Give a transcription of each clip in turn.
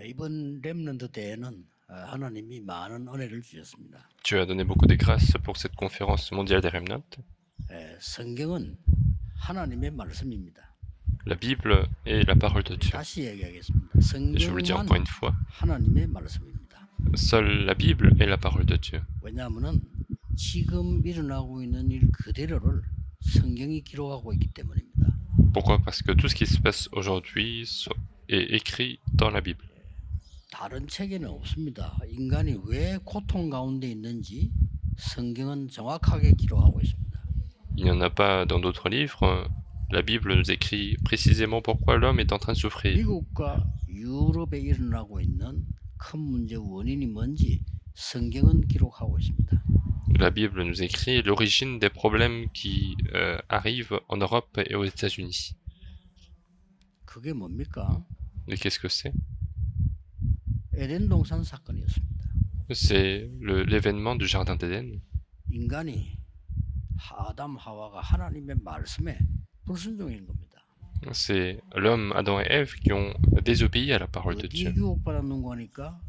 이번 렘넌트 때에는 하나님이 많은 은혜를 주셨습니다. Dieu a donné beaucoup de grâces pour cette conférence mondiale des Remnants. 성경은 하나님의 말씀입니다. La Bible est la parole de Dieu. 다시 얘기하겠습니다. Et je vous le dis 성경만 encore une fois, 하나님의 말씀입니다. seule la Bible est la parole de Dieu. 왜냐하면 지금 일어나고 있는 일 그대로를 성경이 기록하고 있기 때문입니다. Pourquoi? Parce que tout ce qui se passe aujourd'hui est écrit dans la Bible. 다른 책에는 없습니다. 인간이 왜 고통 가운데 있는지 성경은 정확하게 기록하고 있습니다. Il n'y en a pas dans d'autres livres. La Bible nous écrit précisément pourquoi l'homme est en train de souffrir. 미국과 유럽에 일어나고 있는 큰 문제 원인이 뭔지 성경은 기록하고 있습니다. La Bible nous écrit l'origine des problèmes qui arrivent en Europe et aux États-Unis. 그게 뭡니까? Et qu'est-ce que c'est? 에덴 동산 사건이었습니다. C'est l'événement du Jardin d'Éden. 인간이 아담 하와가 하나님의 말씀에 불순종인 겁니다. C'est l'homme, Adam et Ève, qui ont désobéi à la parole de Dieu. 유혹받았는 거니까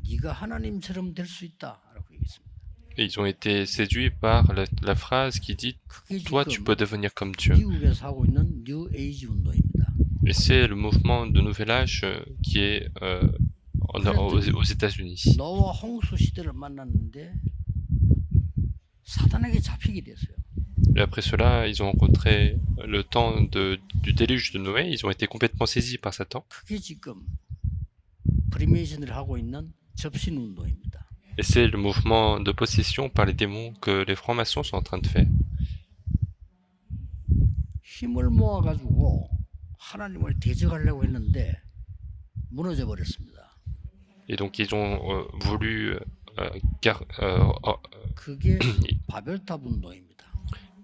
네가 하나님처럼 될 수 있다라고 얘기했습니다. Et ils ont été séduits par la phrase qui dit « Toi, tu peux devenir comme Dieu ». 미국에서 하고 있는 뉴 에이지 운동입니다. Et c'est le mouvement de Nouvel Âge qui est aux États-Unis. 노아 홍수 시대를 만났는데 사단에게 잡히게 됐어요. Et après cela, ils ont rencontré le temps du déluge de Noé. Ils ont été complètement saisis par Satan. 그게 지금 프리메이션을 하고 있는 접신 운동입니다. Et c'est le mouvement de possession par les démons que les francs-maçons sont en train de faire. 힘을 모아가지고 하나님을 대적하려고 했는데 무너져 버렸습니다. Et donc ils ont voulu 그게 바벨탑 운동입니다.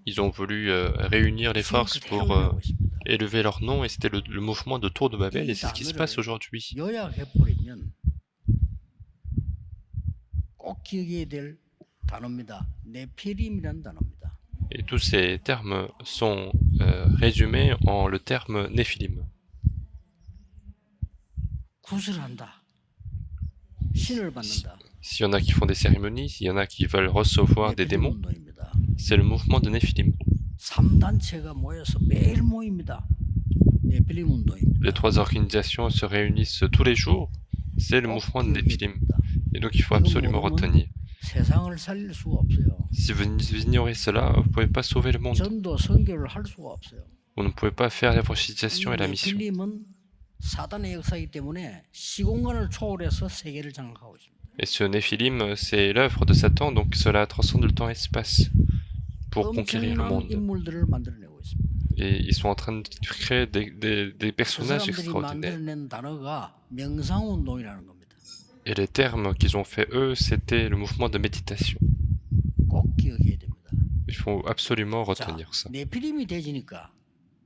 ils ont voulu réunir les forces pour élever leur nom, et c'était le mouvement de Tour de Babel, et c'est ce qui se passe aujourd'hui. 요약해버리면 꼭 기억해야 될 단어입니다. 네피림이라는 단어입니다. Et tous ces termes sont résumés en le terme Néphilim. 구슬한다. 신을 받는다. S'il y en a qui font des cérémonies, s'il y en a qui veulent recevoir des démons, c'est le mouvement de Néphilim. 3단체가 모여서 매일 모입니다. 네필림 운동입니다. Les trois organisations se réunissent tous les jours, c'est le mouvement de Néphilim. Et donc il faut absolument retenir. 세상을 살릴 수가 없어요. Si vous ignorez cela, vous ne pouvez pas sauver le monde. 전도 선교를 할 수가 없어요. Vous ne pouvez pas faire l'évangélisation et la mission. 네필림은 사단의 역사이기 때문에 시공간을 초월해서 세계를 장악하고 있습니다. Et ce Néphilim, c'est l'œuvre de Satan, donc cela transcende le temps et l'espace pour conquérir le monde. 인물들을 만들어내고 있습니다. Et ils sont en train de créer des personnages extraordinaires. 만들어낸 단어가 명상운동이라는 겁니다. Et les termes qu'ils ont fait eux, c'était le mouvement de méditation. 꼭 기억해야 됩니다. Il faut absolument retenir ça. 네필림이 되지니까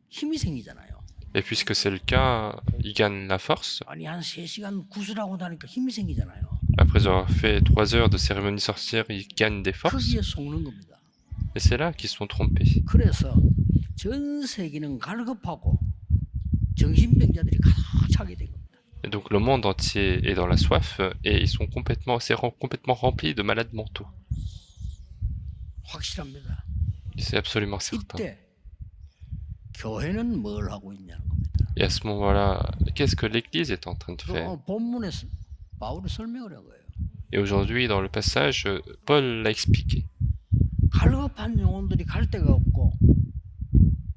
힘이 생기잖아요. Et puisque c'est le cas, ils gagnent la force. 아니 한 3시간 구슬하고 나니까 힘이 생기잖아요. Après avoir fait 3 heures de cérémonie sorcière, ils gagnent des forces. 거기에 속는 겁니다. Et c'est là qu'ils sont trompés. 그래서 전 세계는 갈급하고 정신병자들이 가득 차게 된 겁니다. Et donc le monde entier est dans la soif et ils sont complètement remplis de malades mentaux. 확실합니다. C'est absolument certain. 이때 교회는 뭘 하고 있냐는 겁니다. Et à ce moment-là, qu'est-ce que l'Église est en train de faire? 본문에서 바울이 설명을 한 거예요. Et aujourd'hui, dans le passage, Paul l'a expliqué. 갈급한 영혼들이 갈 데가 없고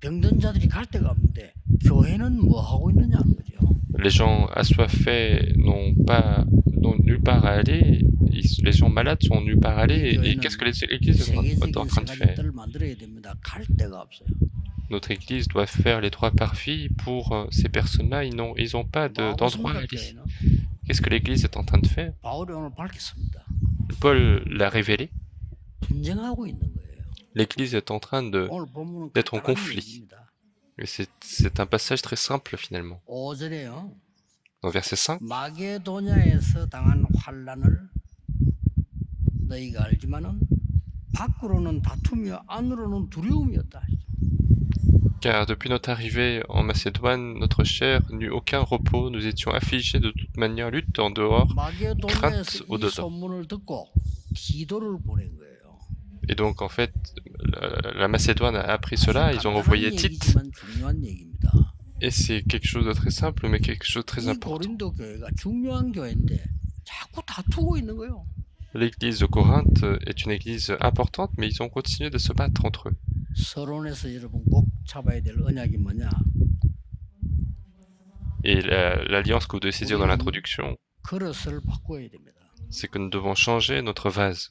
병든 자들이 갈 데가 없는데 교회는 뭐 하고 있느냐는 거죠. Les gens assoiffés n'ont nulle part à aller. Les gens malades sont nulle part à aller. Et qu'est-ce que l'Église est en train de faire? Notre Église doit faire les 3 parvis pour ces personnes-là. Ils n'ont pas d'endroit à aller. Qu'est-ce que l'Église est en train de faire? Paul l'a révélé. L'Église est en train d'être en conflit. Et c'est un passage très simple finalement. Dans verset 5, 마게도냐에서 당한 환난을 너희가 알지만은 밖으로는 다툼이요 안으로는 두려움이었다. Car depuis notre arrivée en Macédoine, notre chair n'eut aucun repos, nous étions affligés de toute manière, lutte en dehors, 마게도냐에서 crainte 이 au-dedans. 소문을 듣고 디도를 보낸 거예요. Et donc en fait, la Macédoine a appris 아주 cela, ils ont 간단한 envoyé Tite, 얘기지만 중요한 얘기입니다. et c'est quelque chose de très simple, mais quelque chose de très 이 important. 고린도 교회가 중요한 교회인데 자꾸 다투고 있는 거예요. L'église de Corinthe est une église importante, mais ils ont continué de se battre entre eux. 서론에서 여러분 꼭 잡아야 될 언약이 뭐냐? Et l'alliance que vous devez saisir dans l'introduction, 그릇을 바꿔야 됩니다. c'est que nous devons changer notre vase.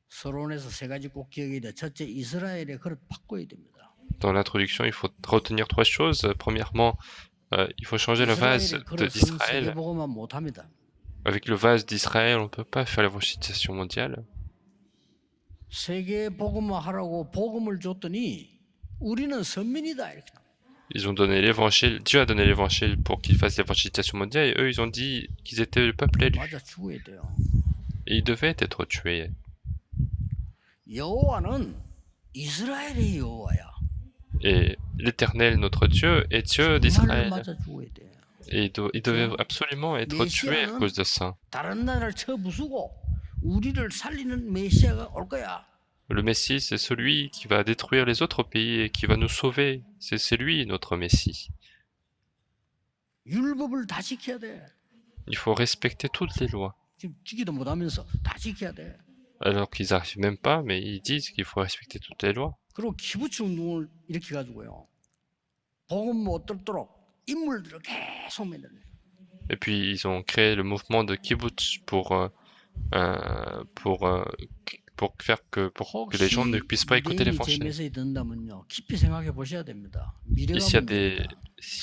서론에서 세 가지 꼭 기억해야 돼. 첫째, 이스라엘의 그릇 바꿔야 됩니다. Dans l'introduction, il faut retenir trois choses. Premièrement, il faut changer le vase d'Israël. 세계복음만 못합니다. Avec le vase d'Israël, on ne peut pas faire l'évangélisation mondiale. 세계복음만 하라고 복음을 줬더니 우리는 선민이다 이렇게. Ils ont donné l'évangile, Dieu a donné l'évangile pour qu'ils fassent l'évangélisation mondiale, et eux, ils ont dit qu'ils étaient le peuple élu. 맞아 죽어야 돼요. Et ils devaient être tués. 여호와는 이스라엘의 여호와야. Et l'Éternel, notre Dieu, est Dieu 정말 d'Israël. 맞아 죽어야 돼. Et il devait absolument être tué à cause de ça. 다른 나라를 쳐부수고 우리를 살리는 메시아가 올 거야. Le Messie, c'est celui qui va détruire les autres pays et qui va nous sauver. C'est lui, notre Messie. 율법을 다 지켜야 돼. Il faut respecter toutes les lois. 지금 지키도 못하면서 다 지켜야 돼. Alors qu'ils n'arrivent même pas, mais ils disent qu'il faut respecter toutes les lois. 그리고 키부츠 운동을 이렇게 가지고요. 복음 못 들도록 인물들을 계속 만들어요. Et puis ils ont créé le mouvement de kibbutz pour faire que les gens ne puissent pas écouter l'évangile. Et s'il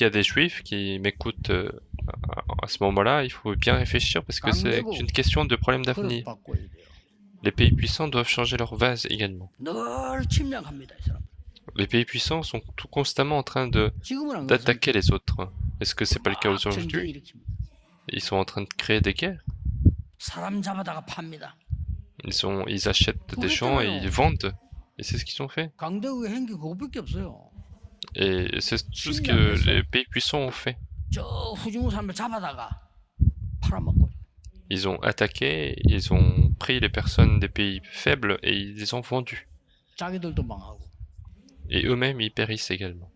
y a des juifs qui m'écoutent à ce moment-là, il faut bien réfléchir parce que c'est une question de problème d'avenir. Les pays puissants doivent changer leur vase également. Les pays puissants sont tout constamment en train d'attaquer les autres. Est-ce que c'est pas le cas aujourd'hui? Ils sont en train de créer des guerres. Ils achètent des gens et ils vendent. Et c'est ce qu'ils ont fait. Et c'est tout ce que les pays puissants ont fait. Ils ont attaqué, ils ont pris les personnes des pays faibles et ils les ont vendus. Et eux-mêmes, ils périssent également.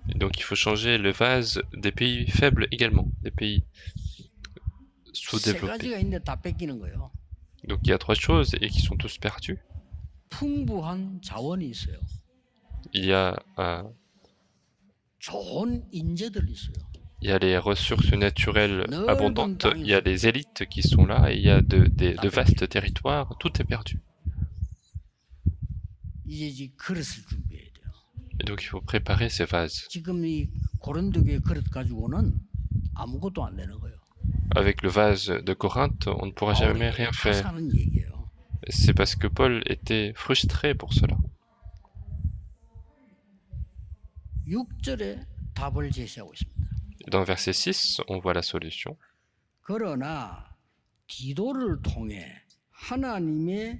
Et donc il faut changer le vase des pays faibles également, des pays sous-développés. Donc il y a trois choses et qui sont tous perdus. Il y a les ressources naturelles abondantes, il y a les élites qui sont là, et il y a de vastes territoires, tout est perdu. Et donc il faut préparer ces vases. Avec le vase de Corinthe, on ne pourra jamais rien faire. C'est parce que Paul était frustré pour cela. Dans le verset 6, on voit la solution. 그러나 기도를 통해 하나님이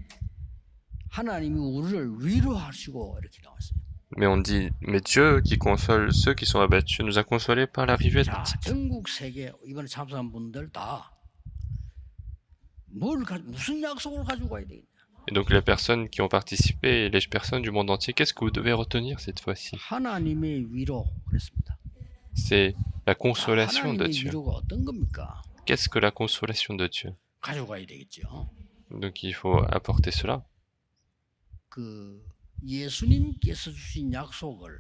우리를 위로하시고 이렇게 나왔어요. Mais on dit, mais Dieu qui console ceux qui sont abattus nous a consolés par l'arrivée de Tite. 전국 세계 이번에 참석한 분들 다 무슨 약속을 가지고 가야 되겠냐? Et donc les personnes qui ont participé, les personnes du monde entier, qu'est-ce que vous devez retenir cette fois-ci? 하나님의 위로 그랬습니다. C'est la consolation de 하나님의 Dieu. 위로가 어떤 겁니까? Qu'est-ce que la consolation de Dieu? 가져가야 되겠죠. Donc il faut apporter cela. 그 예수님께서 주신 약속을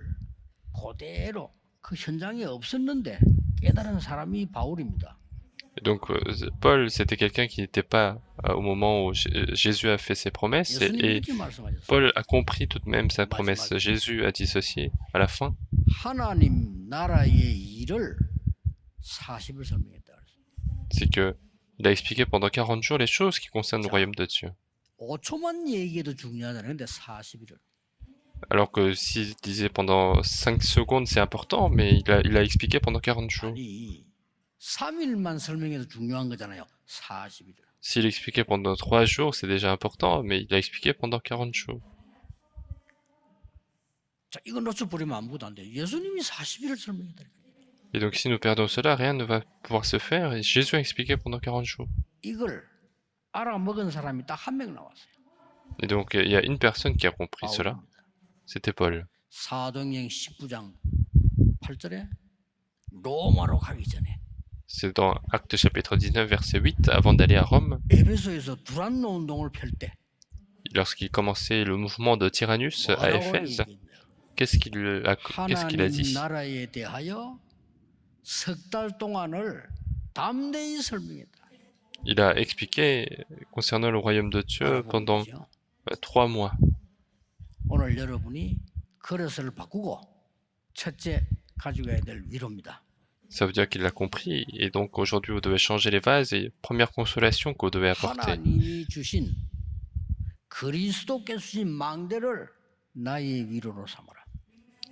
그대로 그 현장에 없었는데 깨달은 사람이 바울입니다. Et donc Paul, c'était quelqu'un qui n'était pas au moment où Jésus a fait ses promesses, et Paul a compris tout de même sa promesse. Jésus a dit ceci à la fin. 하나님 나라의 일을 40을 설명했다. C'est que il a expliqué pendant 40 jours les choses qui concernent le royaume de Dieu. 5초만 얘기해도 중요하다는데 40일을. Alors que s'il disait pendant 5 secondes, c'est important, mais il a expliqué pendant 40 jours. 아니, 3일만 설명해도 중요한 거잖아요. 40일을. S'il expliquait pendant 3 jours, c'est déjà important, mais il a expliqué pendant 40 jours. 자, 이거 놓쳐버리면 아무것도 안 돼요. 예수님이 40일을 설명했다니까요. Et donc si nous perdons cela, rien ne va pouvoir se faire. Et Jésus a expliqué pendant 40 jours. 이걸 알아먹은 사람이 딱 한 명 나왔어요. Et donc il y a une personne qui a compris cela. 바울입니다. C'était Paul. 사도행전 19장 8절에 로마로 가기 전에 C'est dans Actes chapitre 19, verset 8, avant d'aller à Rome, 에베소에서 두란노 운동을 펼 때 lorsqu'il commençait le mouvement de Tyrannus à 뭐라고 Éphèse, 얘기했냐? qu'est-ce qu'il a 하나님 dit? 나라에 대하여 석 달 동안을 담대히 설명했다. Il a expliqué concernant le royaume de Dieu 뭐라고 pendant 얘기하죠? 3 mois. 오늘 여러분이 그릇을 바꾸고 첫째 가져가야 될 위로입니다. Ça veut dire qu'il l'a compris, et donc aujourd'hui vous devez changer les vases, et première consolation que vous devez apporter. 하나님이 주신 그리스도께서 주신 망대를 나의 위로로 삼아라.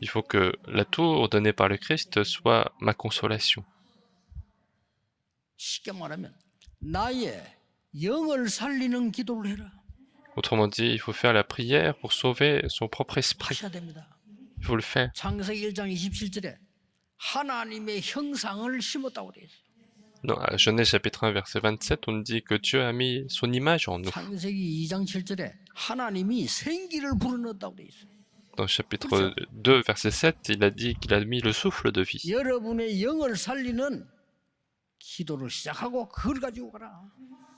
Il faut que la tour donnée par le Christ soit ma consolation. 쉽게 말하면 나의 영을 살리는 기도를 해라. Autrement dit, il faut faire la prière pour sauver son propre esprit. 하셔야 됩니다. Il faut le faire. 창세기 1장 27절에 하나님의 형상을 심었다고 되어 있어요. Dans Genèse chapitre 1 verset 27, on dit que Dieu a mis son image en nous. 창세기 2장 7절에 하나님이 생기를 불어넣었다고 되어 있어요. Dans chapitre 2 verset 7, il a dit qu'il a mis le souffle de vie. 여러분의 영을 살리는 기도를 시작하고 그걸 가지고 가라.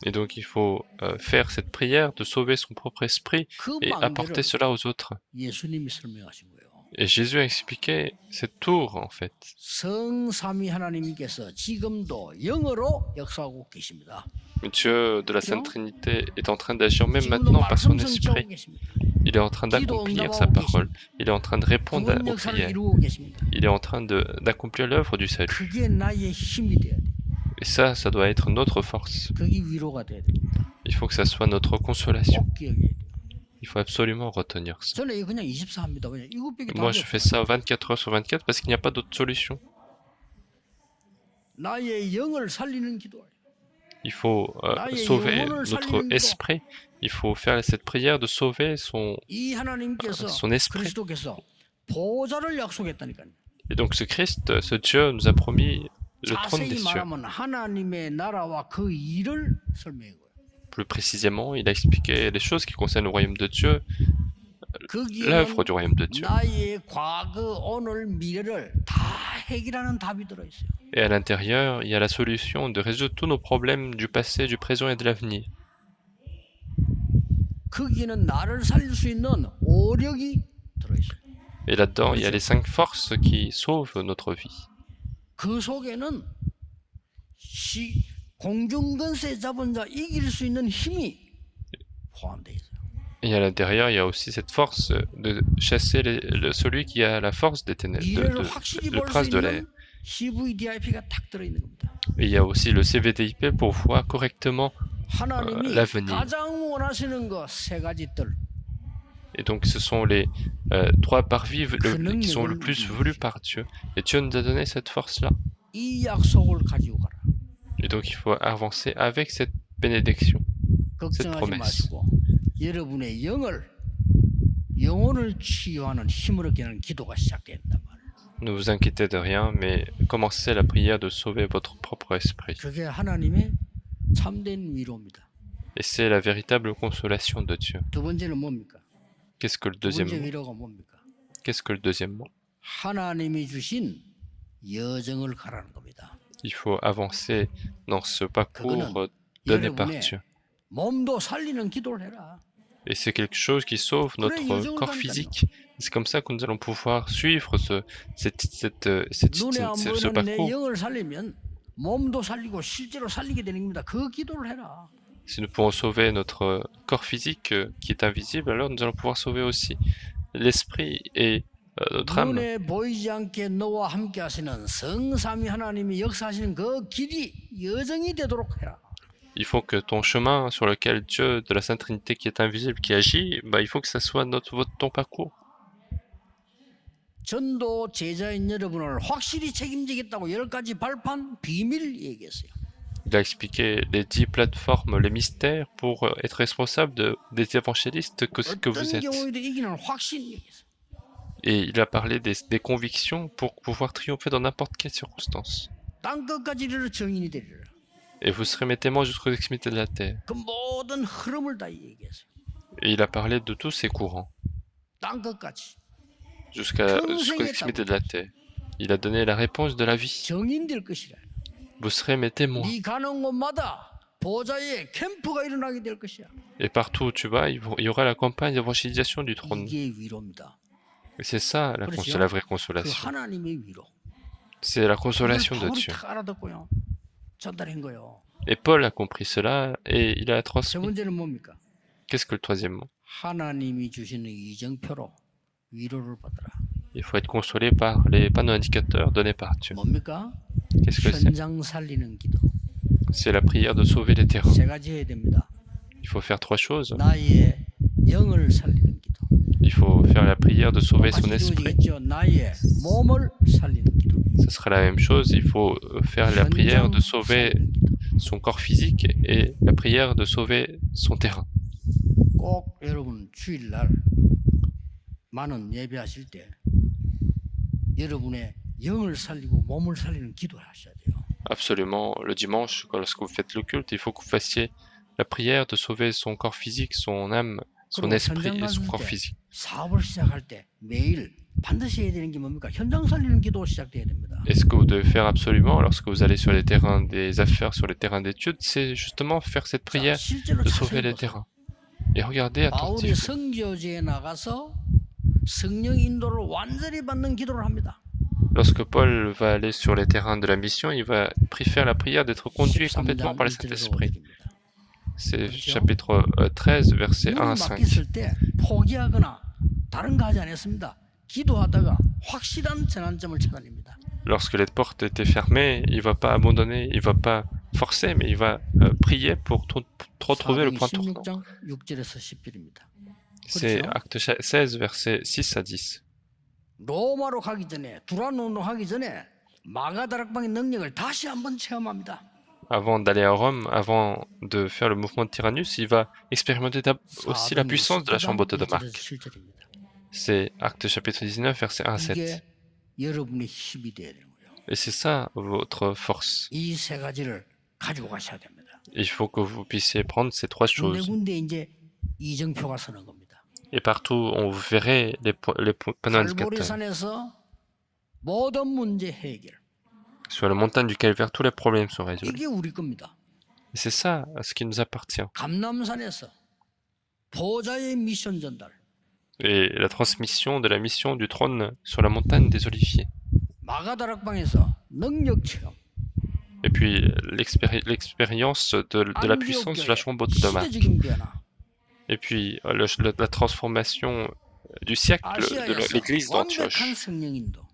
Et donc il faut faire cette prière de sauver son propre esprit 그 et apporter 망대를 cela aux autres. 예수님이 설명하신 거예요. Et Jésus a expliqué cette tour en fait. 성삼위 하나님께서 지금도 영으로 역사하고 계십니다. Dieu de la Sainte Trinité est en train d'agir même 지금도 maintenant par son 말씀 성취하고 esprit. 계십니다. Il est en train d'accomplir sa parole. Il est en train de répondre 구원 aux 역사를 prières. 이루고 계십니다. Il est en train d'accomplir l'œuvre du salut. 그게 나의 힘이 돼야 돼. Et ça doit être notre force. 그게 위로가 돼야 됩니다. Il faut que ça soit notre consolation. 꼭 기억해야 돼요. Il faut absolument retenir ça. 저는 이거 그냥 24 합니다. 그냥 이것밖에 Moi, 답이 je fais 없어요. ça 24 heures sur 24 parce qu'il n'y a pas d'autre solution. 나의 영을 살리는 기도예요. Il faut sauver notre esprit. Il faut faire cette prière de sauver 이 하나님께서 son esprit. 그리스도께서 보좌를 약속했다니까요. Et donc ce Christ, ce Dieu nous a promis le trône des 자세히 cieux. 말하면 하나님의 나라와 그 일을 설명한 거예요. Plus précisément, il a expliqué les choses qui concernent le royaume de Dieu, 거기에는 l'œuvre du royaume de Dieu. 나의 과거, 오늘, 미래를 다 해결하는 답이 들어있어요. Et à l'intérieur, il y a la solution de résoudre tous nos problèmes du passé, du présent et de l'avenir. 거기에는 나를 살릴 수 있는 오력이 들어있어요. Et là-dedans, il y a les 5 forces qui sauvent notre vie. 그 속에는 공중근세 잡은 자 이길 수 있는 힘이 포함되어 있어요. Et à l'intérieur, il y a aussi cette force de chasser celui qui a la force des ténèbres, 미래를 확실히 le 볼 수 prince de l'air. 있는 CVDIP가 딱 들어있는 겁니다. Et il y a aussi le CVDIP pour voir correctement 하나님이 l'avenir. 가장 원하시는 거 세 가지 뜰. Et donc ce sont les 3 parvis qui sont le plus voulus par Dieu. Et Dieu nous a donné cette force-là. 이 약속을 가지고 가라. Et donc il faut avancer avec cette bénédiction, cette 걱정하지 promesse. 마시고 여러분의 영혼을 치유하는 힘을 얻게 하는 기도가 시작된단 말이에요. Ne vous inquiétez de rien, mais commencez la prière de sauver votre propre esprit. 그게 하나님의 참된 위로입니다. Et c'est la véritable consolation de Dieu. 두 번째는 뭡니까? Qu'est-ce que le 두 deuxième 번째 mot? 위로가 뭡니까? Qu'est-ce que le deuxième mot? 하나님이 주신 여정을 가라는 겁니다. Il faut avancer dans ce parcours donné par Dieu. 몸도 살리는 기도를 해라. Et c'est quelque chose qui sauve notre corps physique. C'est comme ça que nous allons pouvoir suivre ce 눈에 안 보이는 내 parcours. 영을 살리면 몸도 살리고 실제로 살리게 되는 겁니다. 그 기도를 해라. Si nous pouvons sauver notre corps physique qui est invisible, alors nous allons pouvoir sauver aussi l'esprit et notre âme. 눈에 보이지 않게 너와 함께 하시는 성삼위 하나님이 역사하시는 그 길이 여정이 되도록 해라. Il faut que ton chemin sur lequel Dieu de la Sainte Trinité qui est invisible, qui agit, il faut que ça soit ton parcours. 전도 제자인 여러분을 확실히 책임지겠다고 10가지 발판 비밀 얘기했어요. Il a expliqué les 10 plateformes, les mystères pour être responsable des évangélistes que vous 어떤 êtes. 경우에도 이기는 확신이 있어. Et il a parlé des convictions pour pouvoir triompher dans n'importe quelle circonstance. 땅 끝까지 이르러 증인이 되리라. Et vous serez mes témoins jusqu'aux extrémités de la terre. 그 모든 흐름을 다 얘기했어요. Et il a parlé de tous ces courants, 땅 끝까지. jusqu'aux extrémités de la terre. Il a donné la réponse de la vie. 증인될 것이라. Vous serez mes témoins. 네 가는 곳마다 보좌의 캠프가 일어나게 될 것이야. Et partout où tu vas, il y aura la campagne d'évangélisation du trône. 이게 위로입니다. Et c'est ça la vraie 그 consolation. 하나님의 위로. C'est la consolation de 바울이 Dieu. 딱 알아듣고요. 전달한 거요. Et Paul a compris cela et il a 세 transmis. 번째는 뭡니까? Qu'est-ce que le troisième mot? 하나님이 주시는 이정표로 위로를 받으라. Il faut être consolé par les panneaux indicateurs donnés par Dieu. 뭡니까? Qu'est-ce que c'est? 현장 살리는 기도. C'est la prière de sauver les terrains. 세 가지 해야 됩니다. Il faut faire trois choses. 나의 영을 살리는 기도. Il faut faire la prière de sauver son esprit. 이루어지겠죠. 나의 몸을 살리는 기도. Ce sera la même chose. Il faut faire la prière de 현장 sauver 살리는 기도. son corps physique et la prière de sauver son terrain. 꼭 여러분 주일날 많은 예배하실 때 여러분의 영을 살리고 몸을 살리는 기도를 하셔야 돼요. Absolument, le dimanche, lorsque vous faites le culte, il faut que vous fassiez la prière de sauver son corps physique, son âme, son esprit et son corps physique. 사업을 시작할 때 매일 반드시 해야 되는 게 뭡니까? 현장 살리는 기도가 시작돼야 됩니다. Et ce que vous devez faire absolument lorsque vous allez sur les terrains des affaires, sur les terrains d'études, c'est justement faire cette prière 실제로 de sauver 자세히 les 보세요. terrains. Et regardez 바울이 attentivement. 선교지에 나가서 성령 인도를 완전히 받는 기도를 합니다. Lorsque Paul va aller sur les terrains de la mission, il va faire la prière d'être conduit complètement par le 13장 1절에서 Saint-Esprit. 5절입니다. C'est chapitre 13, versets 1 à 5. 맡겼을 때 포기하거나 다른 거 하지 않았습니다. 기도하다가 확실한 전환점을 찾아냅니다. Lorsque les portes étaient fermées, il va pas abandonner, il va pas forcer, mais il va prier pour retrouver le point tournant. 16장 6절에서 10절입니다. C'est Acte 16, versets 6 à 10. 로마로 가기 전에 두란노로 하기 전에 마가다락방의 능력을 다시 한번 체험합니다. Avant d'aller à Rome, avant de faire le mouvement de Tyrannus, il va expérimenter aussi la puissance de la chambre haute de Marc. 7절입니다. C'est Acte chapitre 19, verset 1 à 7. 이게 여러분의 힘이 되어야 되는 거예요. Et c'est ça votre force. 이 세 가지를 가지고 가셔야 됩니다. Il faut que vous puissiez prendre ces trois choses. 군데군데 이제 이정표가 서는 겁니다. Et partout, on verrait les panneaux indicateurs. 갈보리산에서 모든 문제 해결. Sur la montagne du Calvaire, tous les problèmes sont résolus. 이게 우리 겁니다. Et c'est ça, ce qui nous appartient. 감람산에서 보좌의 미션 전달. Et la transmission de la mission du trône sur la montagne des Oliviers. 마가다락방에서 능력 체험. Et puis l'expérience de la puissance de la chambre haute de Marc. 시대적인 변화. Et puis la transformation du siècle de l'église d'Antioche. 완벽한 성령 인도.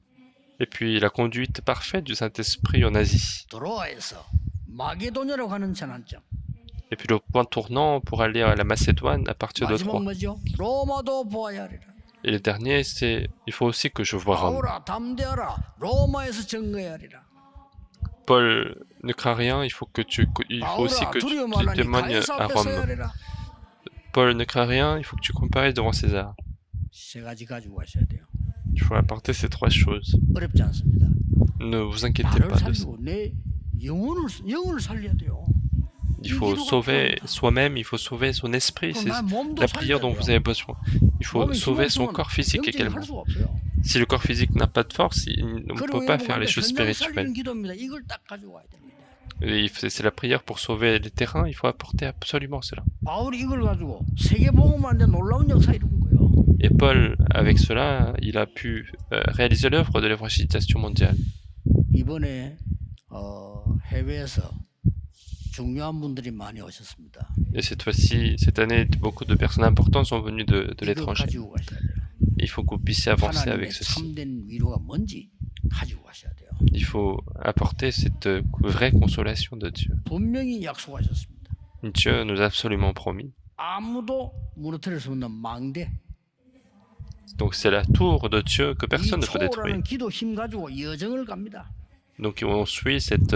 Et puis la conduite parfaite du Saint-Esprit en Asie. 드로아에서 마게도냐로 가는 전환점. Et puis le point tournant pour aller à la Macédoine à partir de 마지막 Troie. 뭐죠? 로마도 보아야 하리라. Et le dernier, c'est il faut aussi que je voie Rome. 바울아 담대하라. 로마에서 증거해야 하리라. Paul, ne crains rien, il faut aussi que tu témoignes à Rome. Paul, ne crains rien, il faut que tu comparaisses devant César. 세 가지 가지고 가셔야 돼요. Il faut apporter ces trois choses. 어렵지 않습니다. Ne vous inquiétez 나를 pas de ça. 살리고 내 영을 살려야 돼요. Il faut sauver soi-même, il faut sauver son esprit. C'est la prière dont vous avez besoin. Il faut sauver son corps physique également. Si le corps physique n'a pas de force, il ne peut pas faire les choses spirituelles. Et c'est la prière pour sauver les terrains, il faut apporter absolument cela. Et Paul, avec cela, il a pu réaliser l'œuvre de l'évangélisation mondiale. 이번에 해외에서 중요한 분들이 많이 오셨습니다. Et cette fois-ci, cette année, beaucoup de personnes importantes sont venues de l'étranger. Il faut que vous puissiez avancer avec ceci. 참된 위로가 뭔지 가지고 가셔야 돼요. Il faut apporter cette vraie consolation de Dieu. 분명히 약속하셨습니다. Dieu nous a absolument promis. 아무도 무너뜨릴 수 없는 망대. Donc c'est la tour de Dieu que personne ne peut détruire. 기도 힘 가지고 여정을 갑니다. Donc on suit cette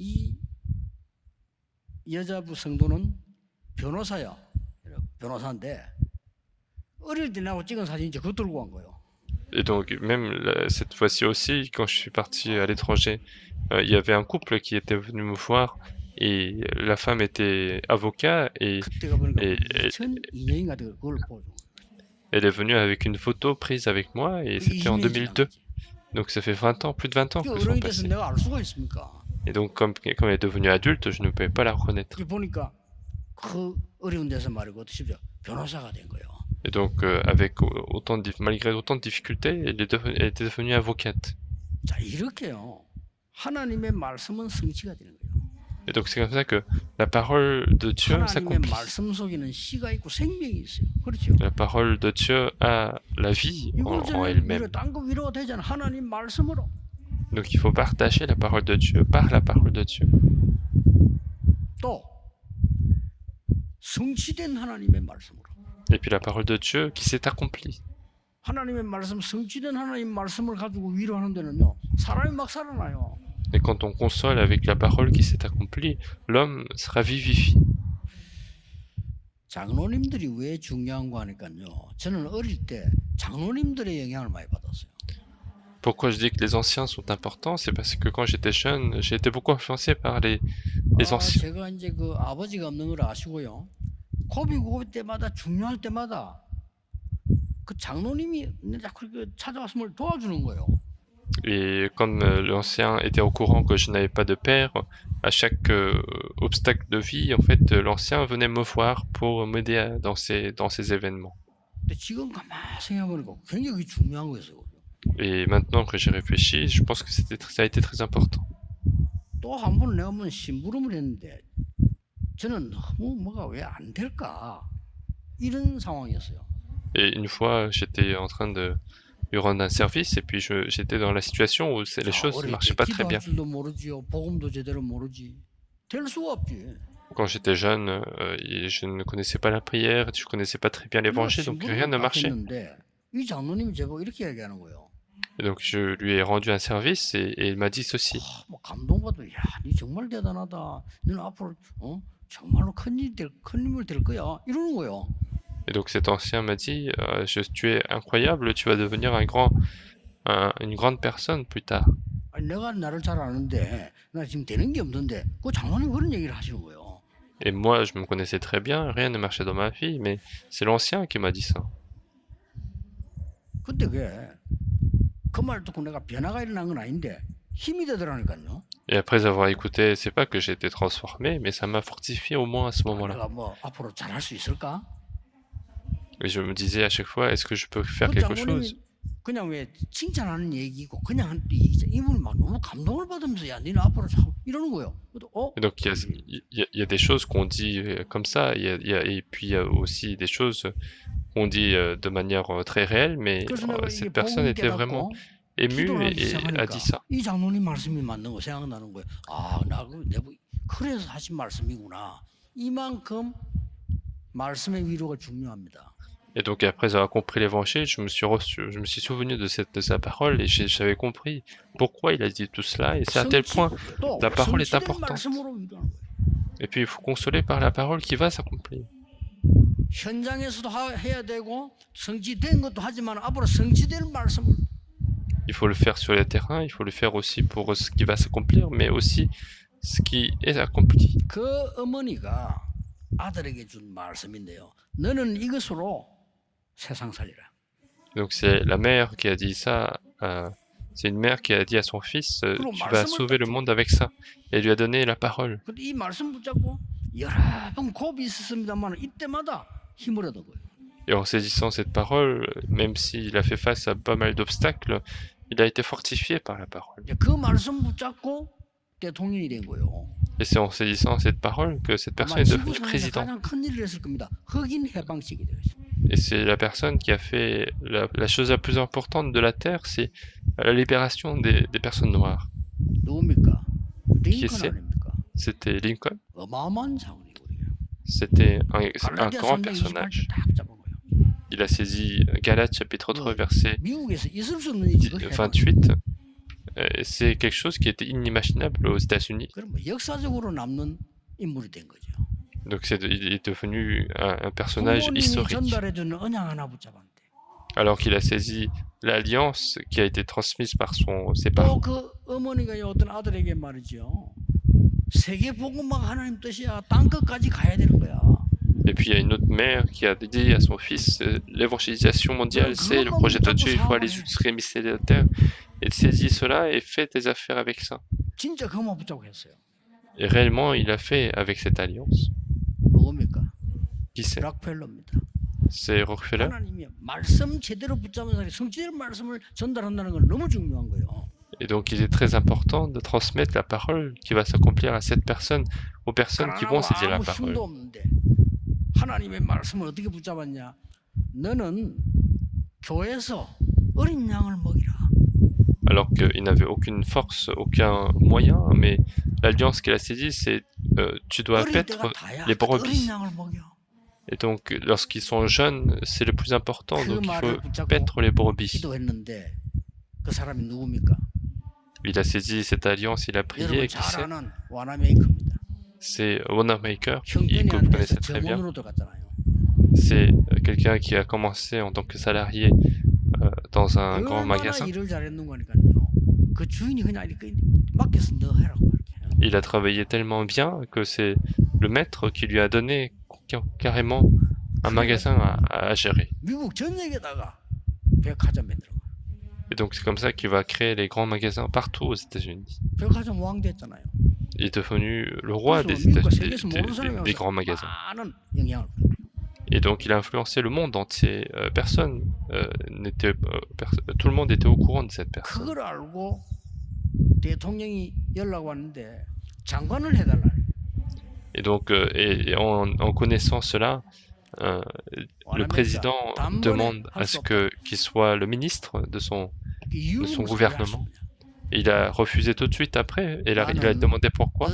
이 여자부 성도는 변호사야. 변호사인데 어릴 때 나하고 찍은 사진 이제 그거 들고 간 거예요. Et donc, même cette fois-ci aussi, quand je suis parti à l'étranger, il y avait un couple qui était venu me voir et la femme était avocat et 그때가 보니까 et- 2002년인가 그걸 보여줘. elle est venue avec une photo prise avec moi et c'était en 2002. Donc ça fait 20 ans, plus de 20 ans que sont 어른이 돼서 passés. 내가 알 수가 있습니까? Et donc comme elle est devenue adulte, je ne pouvais pas la reconnaître. 이게 보니까 그 어려운 데서 말이고 십시오. 변호사가 된 거예요. Et donc avec malgré autant de difficultés, elle était devenue avocate. 자, 이렇게요. 하나님의 말씀은 성취가 되는 거예요. Et donc c'est comme ça que la parole de Dieu 하나님의 s'accomplit. 말씀 속에는 씨가 있고 생명이 있어요. 그렇죠? La parole de Dieu a la vie en 이걸 elle-même. 딴거 위로가 되잖아. 하나님 말씀으로. Donc il faut partager la parole de Dieu par la parole de Dieu. 또 성취된 하나님의 말씀으로. Et puis la parole de Dieu qui s'est accomplie. 하나님의 말씀, 성취된 하나님 말씀을 가지고 위로하는 데는요. 사람이 막 살아나요. Et quand on console avec la parole qui s'est accomplie, l'homme sera vivifié. 장로님들이 왜 중요한 거 하니까요. 저는 어릴 때 장로님들의 영향을 많이 받았어요. Pourquoi je dis que les anciens sont importants, c'est parce que quand j'étais jeune, j'ai été beaucoup influencé par les anciens. 제가 이제 그 아버지가 없는 걸 아시고요. 고비 때마다 중요할 때마다 그 장로님이 자꾸 찾아왔으면 도와주는 거예요. Et comme l'ancien était au courant que je n'avais pas de père, à chaque obstacle de vie, en fait, l'ancien venait me voir pour m'aider dans ces événements. 근데 지금 가만히 생각해보니까 굉장히 중요한 거였어요. Et maintenant que j'ai réfléchi, je pense que ça a été très important. 또 한 번 내가 한번 심부름을 했는데 저는 너무 뭐가 왜 안 될까 이런 상황이었어요. Et une fois, j'étais en train de lui rendre un service et puis j'étais dans la situation où les choses ne marchaient pas très bien. 줄도 모르지요. 복음도 제대로 모르지. 될 수가 없지. Quand j'étais jeune, je ne connaissais pas la prière, je connaissais pas très bien l'évangile, donc rien ne marchait. 이 장로님이 제가 이렇게 얘기하는 거예요. Et donc je lui ai rendu un service et il m'a dit ceci. 뭐 감동받아. 야, 니 정말 대단하다. 너는 앞으로 정말로 큰 힘을 될 거야. 이러는 거예요. Et donc cet ancien m'a dit, tu es incroyable, tu vas devenir une grande personne plus tard. 아니, 내가 나를 잘 아는데 나 지금 되는 게 없는데 그 장로님 그런 얘기를 하시는 거예요. Et moi, je me connaissais très bien, rien ne marchait dans ma vie, mais c'est l'ancien qui m'a dit ça. 근데 그 말 듣고 내가 변화가 일어난 건 아닌데 힘이 되더라니까요. Et après avoir écouté, c'est pas que j'ai été transformé, mais ça m'a fortifié au moins à ce moment-là. 내가 뭐 앞으로 잘할 수 있을까? Et je me disais à chaque fois, est-ce que je peux faire quelque chose? 그냥 왜 칭찬하는 얘기고 그냥 한 얘기죠. 이분이 막 너무 감동을 받으면서 야, 니는 앞으로 잘 이러는 거예요. Et donc il y a des choses qu'on dit comme ça, et puis il y a aussi des choses qu'on dit de manière très réelle, mais cette personne était vraiment émue et a dit ça. 이 장로님 말씀이 맞는 거 생각나는 거예요. 아, 나 그래서 하신 말씀이구나. 이만큼 말씀의 위로가 중요합니다. Et donc après avoir compris l'évangile, je me suis souvenu de sa parole et j'avais compris pourquoi il a dit tout cela, et c'est à tel point la parole est importante. Et puis il faut consoler par la parole qui va s'accomplir. 현장에서도 해야 되고 성취된 것도 하지만 앞으로 성취될 말씀을 Il faut le faire sur le terrain, il faut le faire aussi pour ce qui va s'accomplir, mais aussi ce qui est accompli. 그 어머니가 아들에게 준 말씀인데요. 너는 이것으로 세상 살리라. Donc c'est la mère qui a dit ça. C'est une mère qui a dit à son fils, tu vas sauver le monde avec ça. Et elle lui a donné la parole. 근데 이 말씀 붙잡고 여러 번 고비 있었습니다만 이때마다 힘을 얻은 거예요. Et en saisissant cette parole, même s'il a fait face à pas mal d'obstacles, il a été fortifié par la parole. 그 말씀 붙잡고 대통령이 된 거예요. Et c'est en saisissant cette parole que cette personne est devenue président. 가장 큰 일을 했을 겁니다. 흑인 해방식이 되었어요. Et c'est la personne qui a fait la chose la plus importante de la terre, c'est la libération des personnes noires. 누굽니까? Qui 링컨 c'est? 아닙니까? C'était Lincoln. 어마어마한 사원이거든요. C'était un grand personnage. 딱 잡은 거예요. Il a saisi Galates chapitre 3 verset 미국에서 있을 수 없는 일이 28. c'est quelque chose qui était inimaginable aux États-Unis. 그럼 역사적으로 남는 인물이 된 거죠. Donc il est devenu un personnage 부모님이 historique. 전달해주는 언약 하나 붙잡았대. Alors qu'il a saisi l'alliance qui a été transmise par ses parents. 또 그 어머니가 어떤 아들에게 말이죠. 세계 복음화가 하나님 뜻이야. 땅 끝까지 가야 되는 거야. Et puis il y a une autre mère qui a dit à son fils, l'évangélisation mondiale, c'est le projet de Dieu, il faut aller jusqu'à rémisser la terre. Et saisis cela et fais tes affaires avec ça. 진짜 그것만 붙잡고 했어요. Et réellement, il a fait avec cette alliance. 누굽니까? Qui c'est? 락펠러입니다. C'est Rockefeller. 하나님이 말씀 제대로 붙잡은 사람이 성취될 말씀을 전달한다는 건 너무 중요한 거예요. Et donc, il est très important de transmettre la parole qui va s'accomplir à cette personne, aux personnes qui vont saisir la 아무 parole. 힘도 없는데 하나님의 말씀을 어떻게 붙잡았냐? 너는 교회에서 어린 양을 먹이라. Alors qu'il n'avait aucune force, aucun moyen, mais l'alliance qu'il a saisie, c'est tu dois paître les brebis. Et donc, lorsqu'ils sont jeunes, c'est le plus important, donc il faut paître les brebis. Il a saisi cette alliance, il a prié, qui c'est? C'est Wanamaker, que vous connaissez très bien. C'est quelqu'un qui a commencé en tant que salarié dans un grand magasin. Il a travaillé tellement bien que c'est le maître qui lui a donné carrément un magasin à gérer. Et donc c'est comme ça qu'il va créer les grands magasins partout aux États-Unis. Il est devenu le roi des États-Unis, des grands magasins. Et donc il a influencé le monde entier. Tout le monde était au courant de cette personne. Et donc en connaissant cela, le président demande à ce qu'il soit le ministre de son gouvernement. Et il a refusé tout de suite après, et il a demandé pourquoi.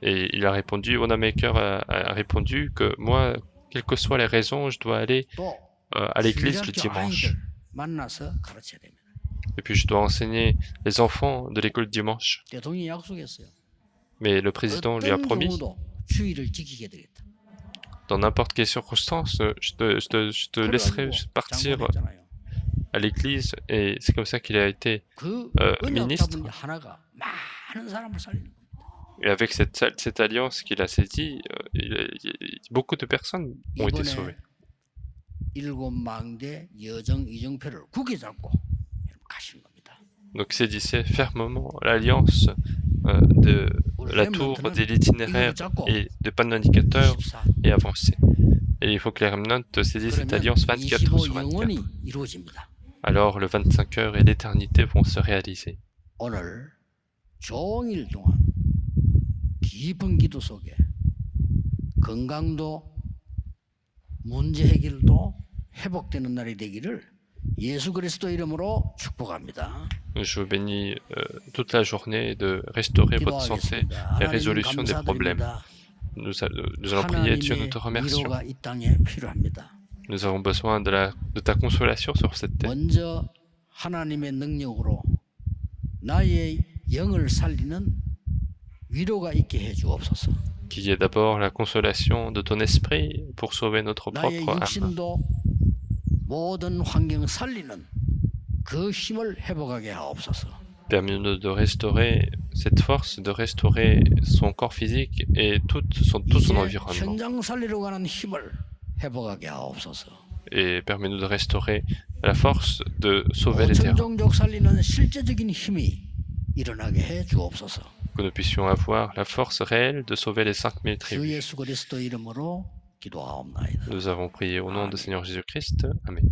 Et il a répondu, Wanamaker a répondu que moi, quelles que soient les raisons, je dois aller à l'église le dimanche. Et puis je dois enseigner les enfants de l'école dimanche. Mais le président lui a promis, dans n'importe quelle circonstance, je te laisserai partir à l'église. Et c'est comme ça qu'il a été ministre. Et avec cette alliance qu'il a saisie, beaucoup de personnes ont été sauvées. Donc saisissez fermement l'alliance de la tour de l'itinéraire et de panneau-indicateur et avancez. Et il faut que les remnants saisissent cette alliance 24 heures sur 24. Alors le 25 heures et l'éternité vont se réaliser. 오늘 종일 동안 깊은 기도 속에 건강도 문제 해결도 회복되는 날이 되기를 예수 그리스도 이름으로 축복합니다. Je vous bénis toute la journée de restaurer votre santé et résolution des problèmes. Nous allons prier, Dieu, nous te remercions. Nous avons besoin de ta consolation sur cette terre. 먼저 하나님의 능력으로 나의 영을 살리는 위로가 있게 해 주옵소서. Qu'il y ait d'abord la consolation de ton esprit pour sauver notre propre âme. 모든 환경 살리는 그 힘을 회복하게 하옵소서. Permets-nous de restaurer cette force, de restaurer son corps physique et tout son environnement. 현장 살리러 가는 힘을 회복하게 하옵소서. Et permets-nous de restaurer la force de sauver les terrains. 종족 살리는 실제적인 힘이 일어나게 해 주옵소서. Que nous puissions avoir la force réelle de sauver les 5000 tribus. 주 예수 그리스도 이름으로 기도하옵나이다. Nous avons prié au nom du Seigneur Jésus-Christ. Amen.